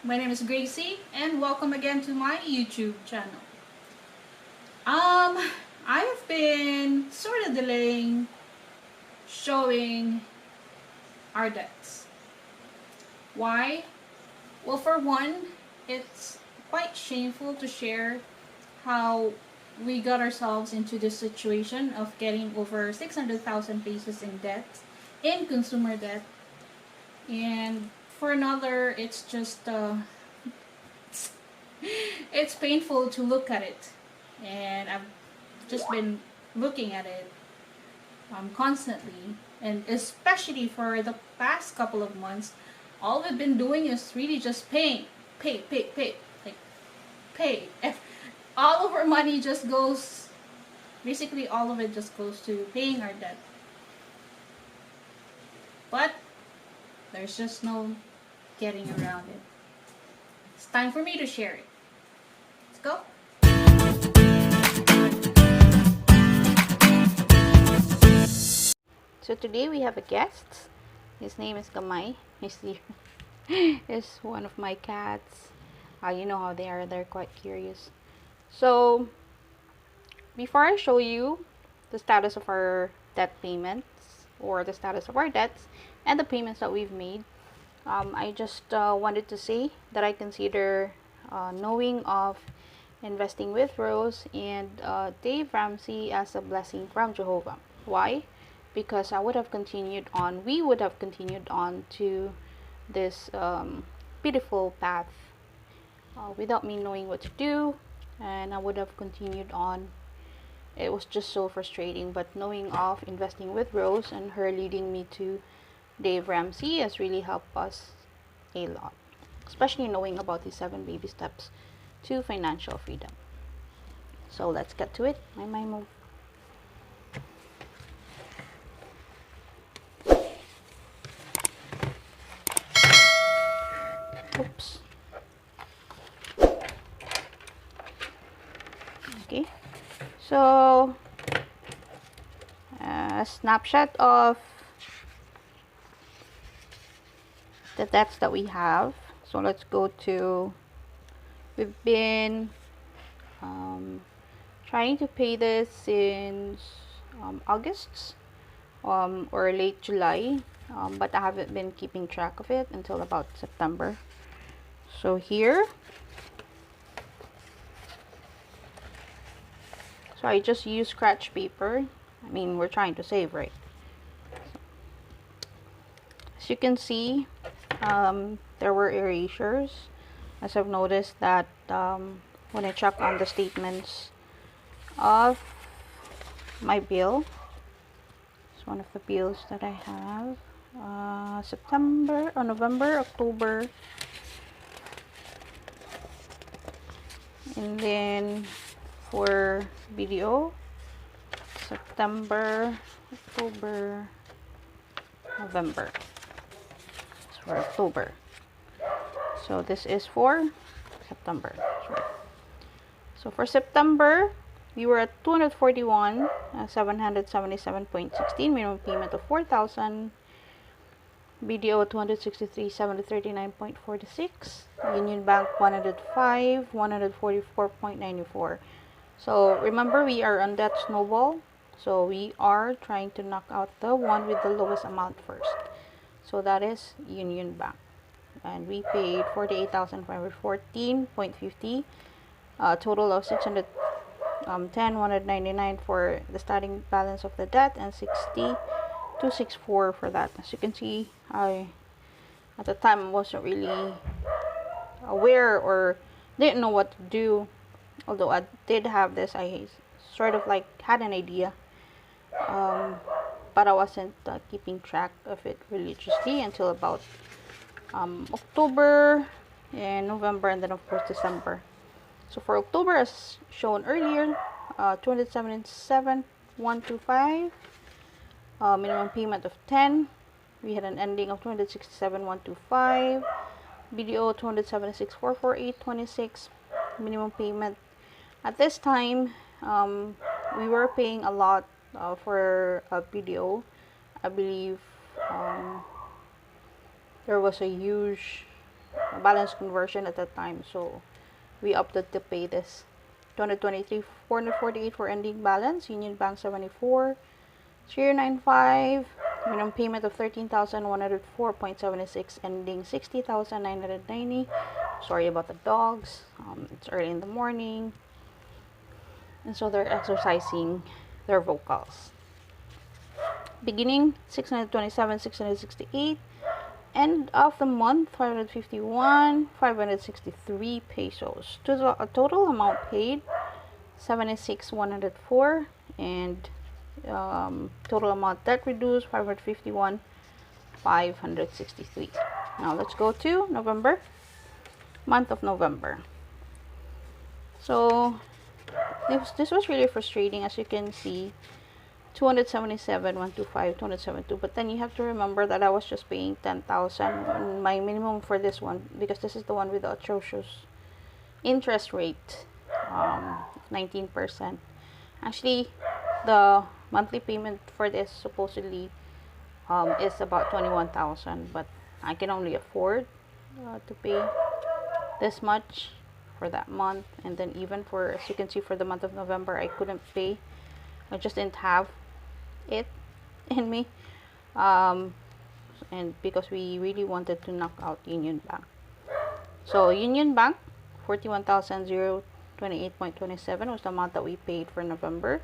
My name is Gracie and welcome again to my YouTube channel. I have been sort of delaying showing our debts. Why? Well, for one, it's quite shameful to share how we got ourselves into this situation of getting over 600,000 pesos in debt, in consumer debt. And for another, it's just it's painful to look at it, and I've just been looking at it constantly, and especially for the past couple of months, all we've been doing is really just paying, pay, like pay. All of our money just goes, basically all of it just goes to paying our debt. But there's just no getting around it. It's time for me to share it. Let's go. So today we have a guest. His name is Gamay. He's here. Is one of my cats. You know how they are. They're quite curious. So before I show you the status of our debt payments, or the status of our debts and the payments that we've made, I just wanted to say that I consider knowing of investing with Rose and Dave Ramsey as a blessing from Jehovah. Why? Because we would have continued on to this pitiful path without me knowing what to do, and I would have continued on. It was just so frustrating, but knowing of investing with Rose and her leading me to Dave Ramsey has really helped us a lot, especially knowing about the 7 baby steps to financial freedom. So let's get to it. My move. Oops. Okay. So a snapshot of the debts that we have. So let's go to, we've been trying to pay this since August or late July, but I haven't been keeping track of it until about September. So here, so I just use scratch paper. I mean, we're trying to save, right? As you can see, there were erasures, as I've noticed that when I check on the statements of my bill. It's one of the bills that I have. September or November, October, and then for video, September, October, November. It's for October. So this is for September. So for September, we were at 241, 777.16, minimum payment of 4,000, BDO 263, 739.46, Union Bank 105, 144.94. So remember, we are on that snowball, so we are trying to knock out the one with the lowest amount first. So that is Union Bank, and we paid 48,514.50, total of 199 for the starting balance of the debt, and 264 for that. As you can see, I at the time wasn't really aware or didn't know what to do, although I did have this. I sort of like had an idea, but I wasn't keeping track of it religiously until about October and November, and then of course December. So for October, as shown earlier, 277,125, minimum payment of 10. We had an ending of 267,125, BDO 276,448.26, minimum payment. At this time, we were paying a lot for a BDO. I believe there was a huge balance conversion at that time, so we opted to pay this. 223 448 for ending balance. Union Bank 74,095. Minimum payment of 13,104.76, ending 60,990. Sorry about the dogs. It's early in the morning, and so they're exercising their vocals. Beginning 627, 668. End of the month 551, 563 pesos. Total amount paid 76,104, and total amount debt reduced 551, 563. Now let's go to November, month of November. So this was really frustrating, as you can see. 277, 125, 272, but then you have to remember that I was just paying 10,000. My minimum for this one, because this is the one with the atrocious interest rate, 19%. Actually, the monthly payment for this supposedly is about 21,000, but I can only afford to pay this much for that month. And then even for, as you can see, for the month of November, I couldn't pay. I just didn't have it in me, and because we really wanted to knock out Union Bank. So Union Bank, 41,028.27 was the amount that we paid for November.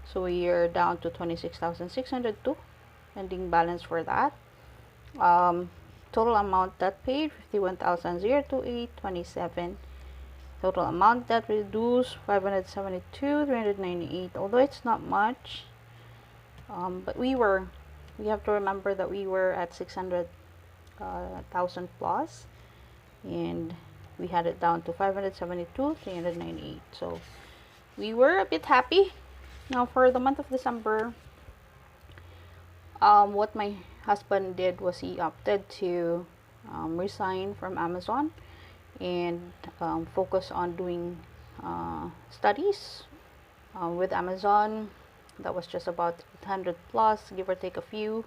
So we are down to 26,602 ending balance for that. Total amount that paid 51,028.27. Total amount that reduced 572,398. Although it's not much, but we have to remember that we were at 600,000 plus, and we had it down to 572,398. So we were a bit happy. Now for the month of December, what my husband did was he opted to resign from Amazon and focus on doing studies with Amazon. That was just about 800 plus, give or take a few,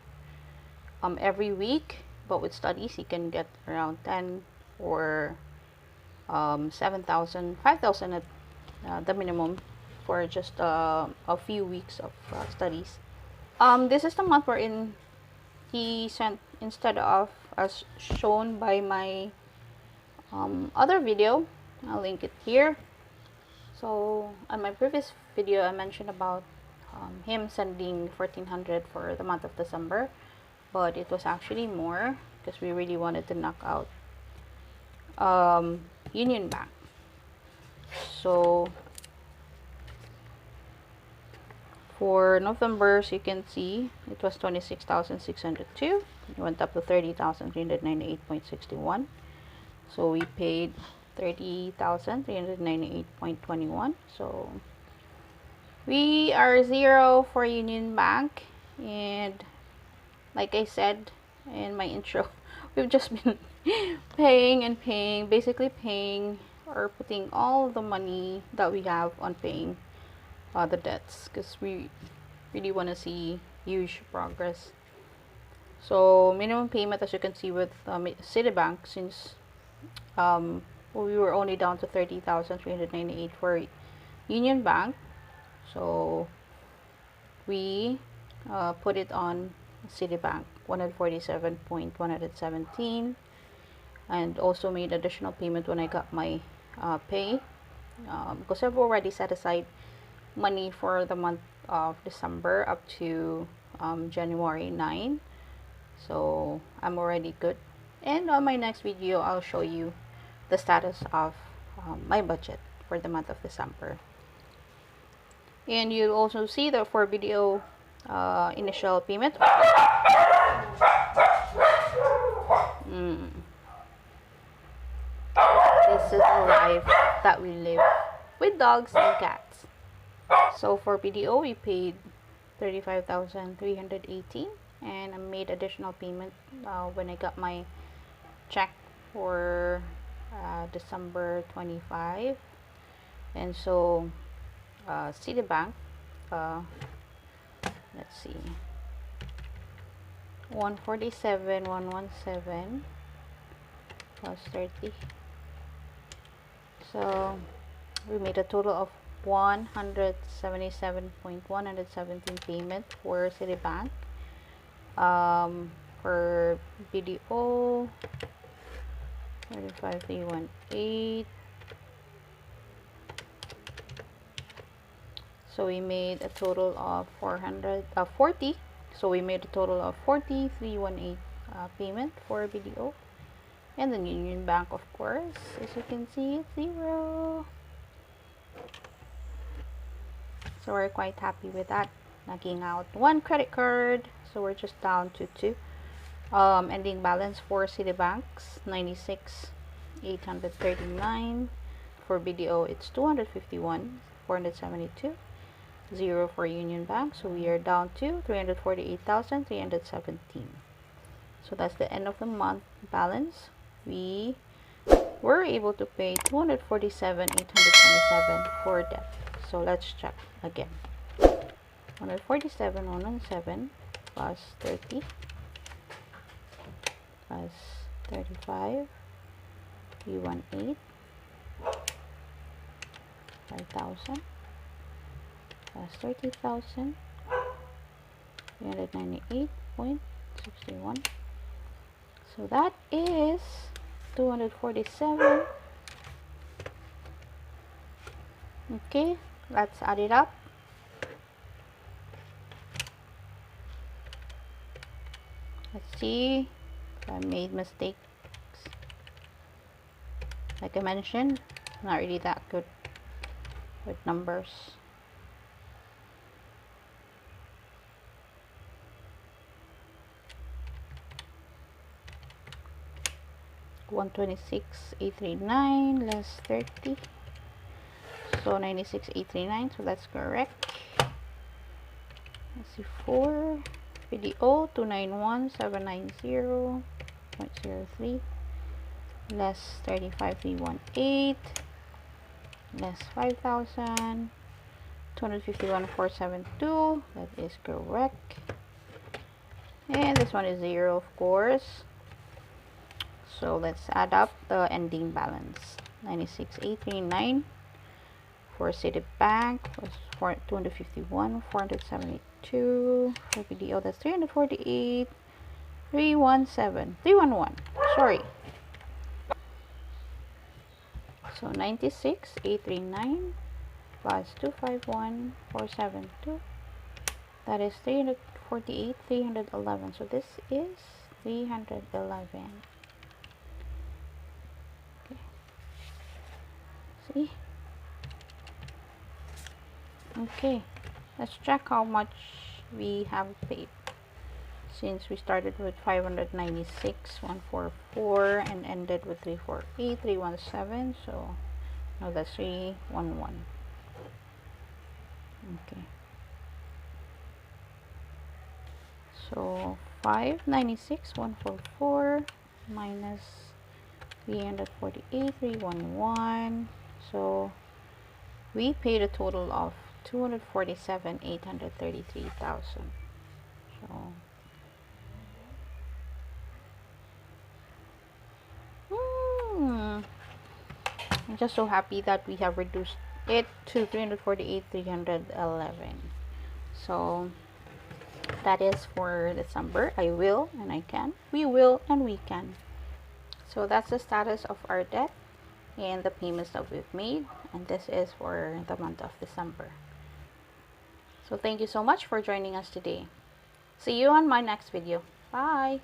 every week. But with studies, he can get around 10 or 7,000, 5,000 at the minimum for just a few weeks of studies. This is the month wherein he sent, instead of as shown by my other video, I'll link it here. So on my previous video, I mentioned about him sending 1,400 for the month of December, but it was actually more because we really wanted to knock out Union Bank. So for November, so you can see it was 26,602. It went up to 30,398.61. So we paid 30,398.21. So we are zero for Union Bank, and like I said in my intro, we've just been paying and paying, basically paying or putting all the money that we have on paying the debts, because we really want to see huge progress. So minimum payment, as you can see with Citibank, since we were only down to 30,398 for Union Bank, so we put it on Citibank 147.117, and also made additional payment when I got my pay, because I've already set aside money for the month of December up to January 9, so I'm already good. And on my next video, I'll show you the status of my budget for the month of December. And you'll also see the for video initial payment. This is a life that we live with dogs and cats. So for BDO, we paid 35,318, and I made additional payment when I got my check for December 25. And so Citibank, let's see, 147,117 plus 30. So we made a total of 177.117 payment for Citibank. For BDO 35318. So we made a total of 40. So we made a total of 4318 payment for BDO. And then Union Bank, of course, as you can see, it's 0. So we're quite happy with that. Knocking out 1 credit card. So we're just down to 2. Ending balance for Citibank's 96,839. For BDO, it's 251,472. 0 for Union Bank. So we are down to 348,317. So that's the end of the month balance. We were able to pay 247,827 for debt. So let's check again. 147,117 plus 30 plus 35 318 5,000 plus 30,000 398.61. So that is 247. Okay, let's add it up. Let's see if I made mistakes. Like I mentioned, not really that good with numbers. $126,839 less 30. So 96,839. So that's correct. Let's see, 4 BDO 291,790.03 less 35,318 less 5,000 251,472. That is correct. And this one is 0, of course. So let's add up the ending balance. 96,839 for Citibank was 251,472. For BDO, that's 348,311. Sorry. So 96,839 plus 251,472. That is 348,311. So this is 311. Okay. See? Okay. Let's check how much we have paid. Since we started with 596,144 and ended with 348,317. So now that's 311. Okay. So 596,144 minus 348,311. So we paid a total of 247,833,000. So I'm just so happy that we have reduced it to 348,311. So that is for December. I will and I can. We will and we can. So that's the status of our debt and the payments that we've made. And this is for the month of December. So thank you so much for joining us today. See you on my next video. Bye.